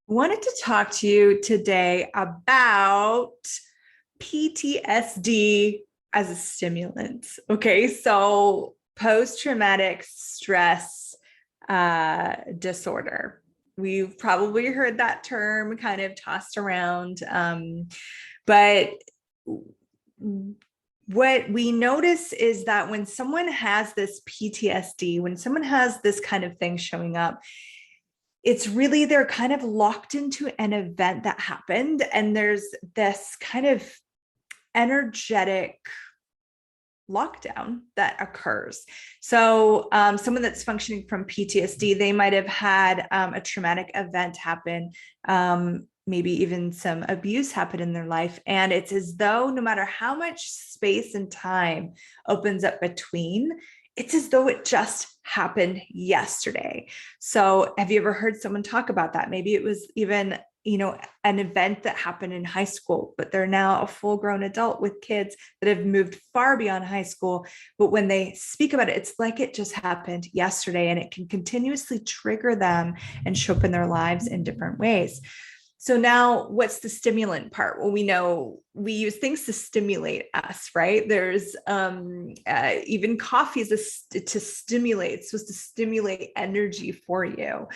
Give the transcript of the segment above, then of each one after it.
Wanted to talk to you today about PTSD as a stimulant. Okay, so post-traumatic stress disorder. We've probably heard that term kind of tossed around, but what we notice is that when someone has this PTSD, when someone has this kind of thing showing up, it's really they're kind of locked into an event that happened, and there's this kind of energetic lockdown that occurs. So someone that's functioning from PTSD, they might have had a traumatic event happen, maybe even some abuse happen in their life. And it's as though no matter how much space and time opens up between, it's as though it just happened yesterday. So have you ever heard someone talk about that? Maybe it was even an event that happened in high school, but they're now a full-grown adult with kids that have moved far beyond high school. But when they speak about it, it's like it just happened yesterday, and it can continuously trigger them and show up in their lives in different ways. So now what's the stimulant part? Well, we know we use things to stimulate us, right? There's even coffee is to stimulate, it's supposed to stimulate energy for you.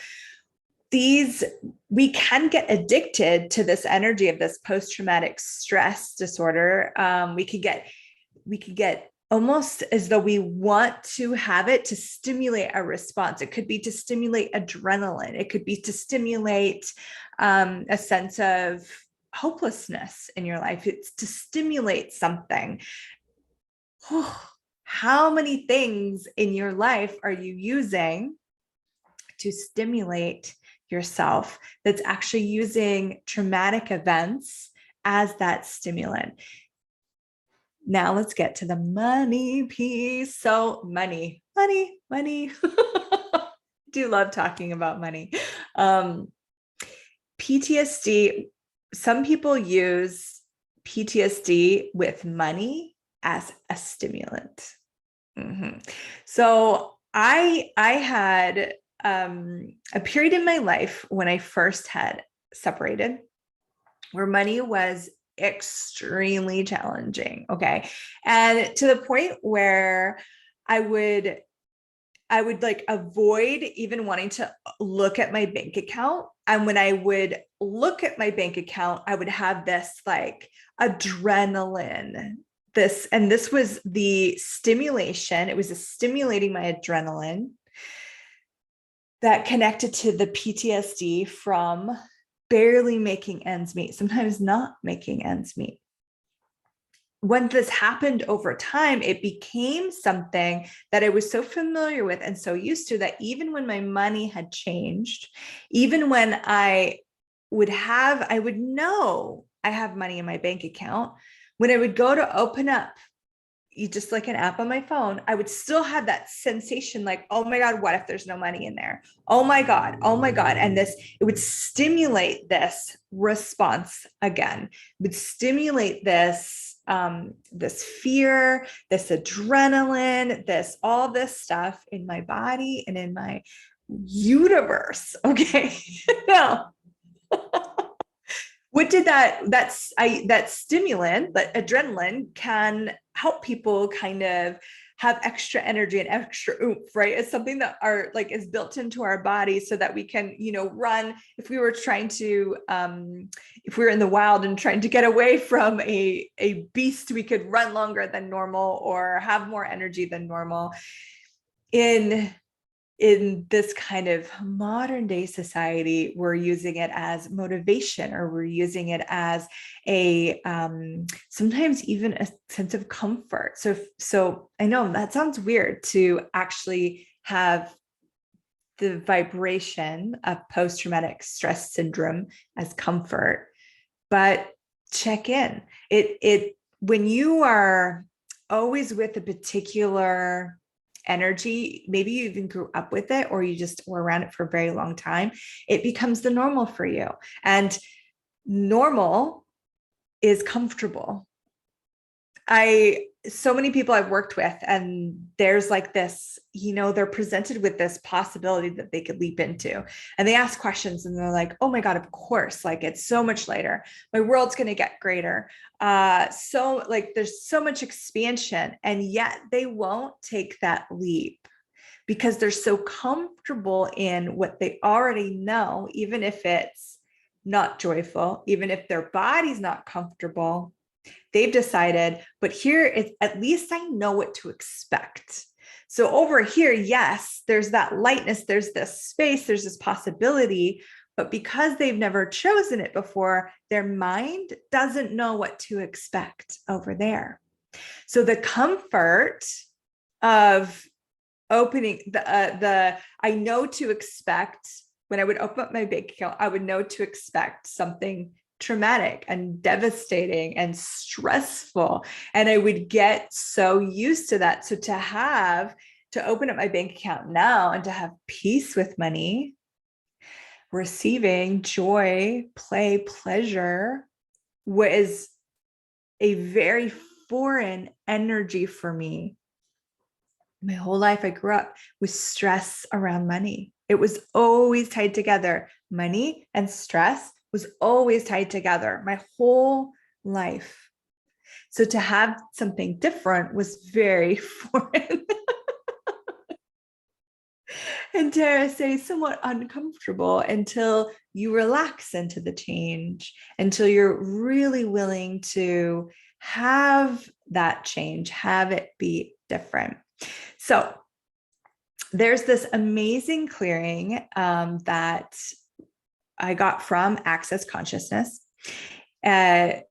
We can get addicted to this energy of this post-traumatic stress disorder. We could get almost as though we want to have it to stimulate a response. It could be to stimulate adrenaline. It could be to stimulate a sense of hopelessness in your life. It's to stimulate something. How many things in your life are you using to stimulate yourself that's actually using traumatic events as that stimulant? Now let's get to the money piece. So money. Do love talking about money. PTSD, some people use PTSD with money as a stimulant. So I had a period in my life when I first had separated where money was extremely challenging. Okay. And to the point where I would like avoid even wanting to look at my bank account. And when I would look at my bank account, I would have this like adrenaline. This was the stimulation. It was stimulating my adrenaline that connected to the PTSD from barely making ends meet, sometimes not making ends meet. When this happened over time, it became something that I was so familiar with and so used to that even when my money had changed, even when I would know I have money in my bank account, when I would go to open up just like an app on my phone, I would still have that sensation like, oh my God, what if there's no money in there? Oh my God. And it would stimulate this response again. It would stimulate this fear, this adrenaline, all this stuff in my body and in my universe. Okay. Now, what did that stimulant, that adrenaline, can help people kind of have extra energy and extra oomph, right? It's something that is built into our body so that we can, run. If we were if we were in the wild and trying to get away from a beast, we could run longer than normal or have more energy than normal. In this kind of modern day society, we're using it as motivation, or we're using it as a sometimes even a sense of comfort. So I know that sounds weird to actually have the vibration of post-traumatic stress syndrome as comfort, but check in. It when you are always with a particular energy, maybe you even grew up with it, or you just were around it for a very long time, it becomes the normal for you. And normal is comfortable. I so many people I've worked with, and there's like this, they're presented with this possibility that they could leap into, and they ask questions and they're like, oh my God, of course, like it's so much later. My world's going to get greater. So like there's so much expansion, and yet they won't take that leap because they're so comfortable in what they already know, even if it's not joyful, even if their body's not comfortable. They've decided, but here it's, at least I know what to expect. So over here, yes, there's that lightness, there's this space, there's this possibility, but because they've never chosen it before, their mind doesn't know what to expect over there. So the comfort of opening the I know to expect, when I would open up my bank account, I would know to expect something traumatic and devastating and stressful. And I would get so used to that. So to open up my bank account now and to have peace with money, receiving joy, play, pleasure, was a very foreign energy for me. My whole life, I grew up with stress around money. It was always tied together. Money and stress was always tied together my whole life. So to have something different was very foreign. And dare I say, somewhat uncomfortable until you relax into the change, until you're really willing to have that change, have it be different. So there's this amazing clearing that I got from Access Consciousness. Gary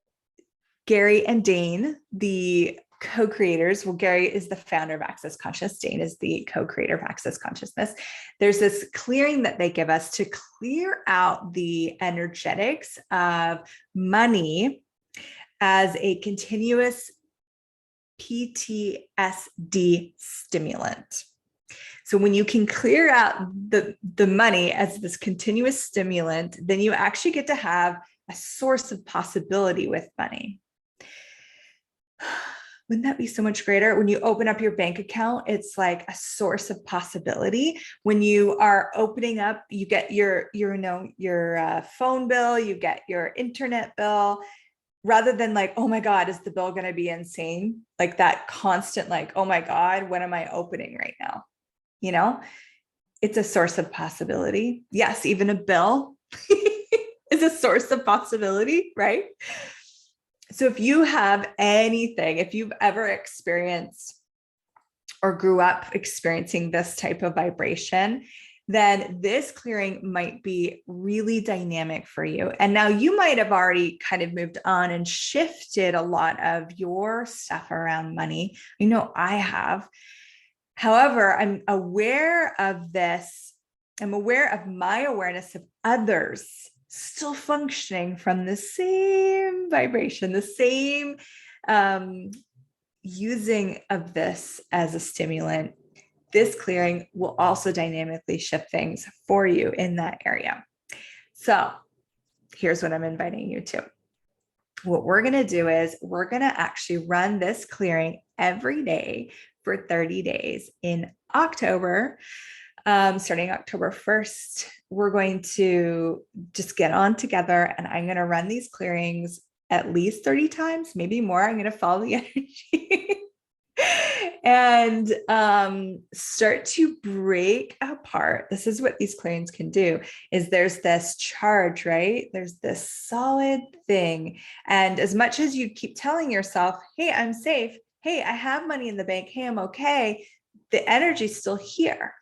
and Dane, the co-creators, well, Gary is the founder of Access Consciousness, Dane is the co-creator of Access Consciousness. There's this clearing that they give us to clear out the energetics of money as a continuous PTSD stimulant. So when you can clear out the money as this continuous stimulant, then you actually get to have a source of possibility with money. Wouldn't that be so much greater? When you open up your bank account, it's like a source of possibility. When you are opening up, you get your phone bill, you get your internet bill, rather than like, oh my God, is the bill going to be insane? Like that constant, like, oh my God, what am I opening right now? It's a source of possibility. Yes, even a bill is a source of possibility, right? So if you have anything, if you've ever experienced or grew up experiencing this type of vibration, then this clearing might be really dynamic for you. And now you might have already kind of moved on and shifted a lot of your stuff around money. I have. However, I'm aware of this. I'm aware of my awareness of others still functioning from the same vibration, the same using of this as a stimulant. This clearing will also dynamically shift things for you in that area. So here's what I'm inviting you to. What we're going to do is we're going to actually run this clearing every day for 30 days in October. Starting October 1st, we're going to just get on together, and I'm going to run these clearings at least 30 times, maybe more. I'm going to follow the energy and start to break apart. This is what these clearings can do, is there's this charge, right? There's this solid thing. And as much as you keep telling yourself, hey, I'm safe. Hey, I have money in the bank. Hey, I'm okay. The energy's still here,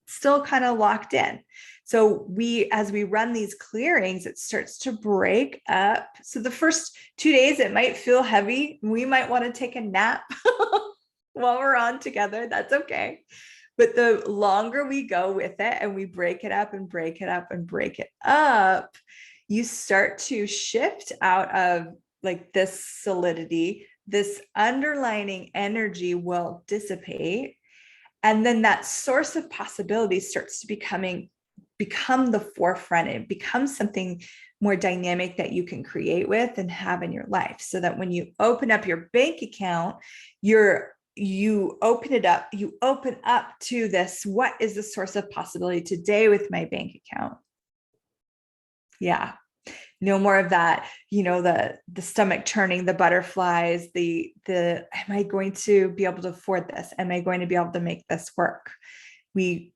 still kind of locked in. So as we run these clearings, it starts to break up. So the first 2 days, it might feel heavy. We might want to take a nap while we're on together. That's okay. But the longer we go with it and we break it up and break it up and break it up, you start to shift out of like this solidity. This underlining energy will dissipate. And then that source of possibility starts to becoming become the forefront. It becomes something more dynamic that you can create with and have in your life, so that when you open up your bank account, you open up to this, what is the source of possibility today with my bank account? Yeah. No more of that, the stomach churning, the butterflies, am I going to be able to afford this? Am I going to be able to make this work? We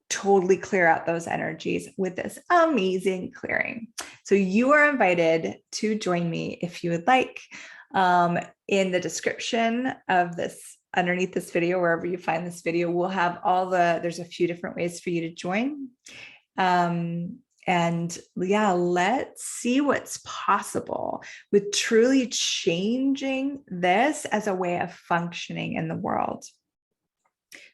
totally clear out those energies with this amazing clearing. So you are invited to join me if you would like. In the description of this, underneath this video, wherever you find this video, we'll have there's a few different ways for you to join. And yeah, let's see what's possible with truly changing this as a way of functioning in the world.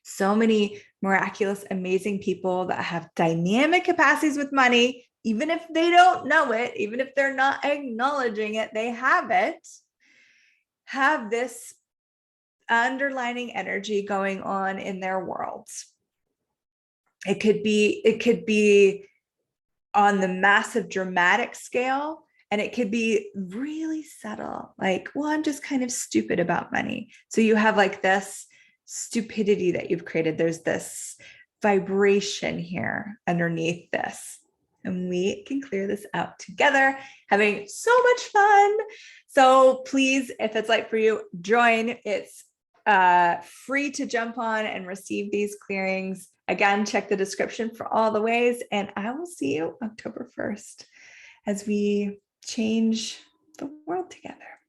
So many miraculous, amazing people that have dynamic capacities with money, even if they don't know it, even if they're not acknowledging it, they have this underlining energy going on in their worlds. It could be on the massive dramatic scale, and it could be really subtle, like, well, I'm just kind of stupid about money. So you have like this stupidity that you've created. There's this vibration here underneath this, and we can clear this out together, having so much fun. So please, if it's like for you, join. It's free to jump on and receive these clearings. Again, check the description for all the ways, and I will see you October 1st as we change the world together.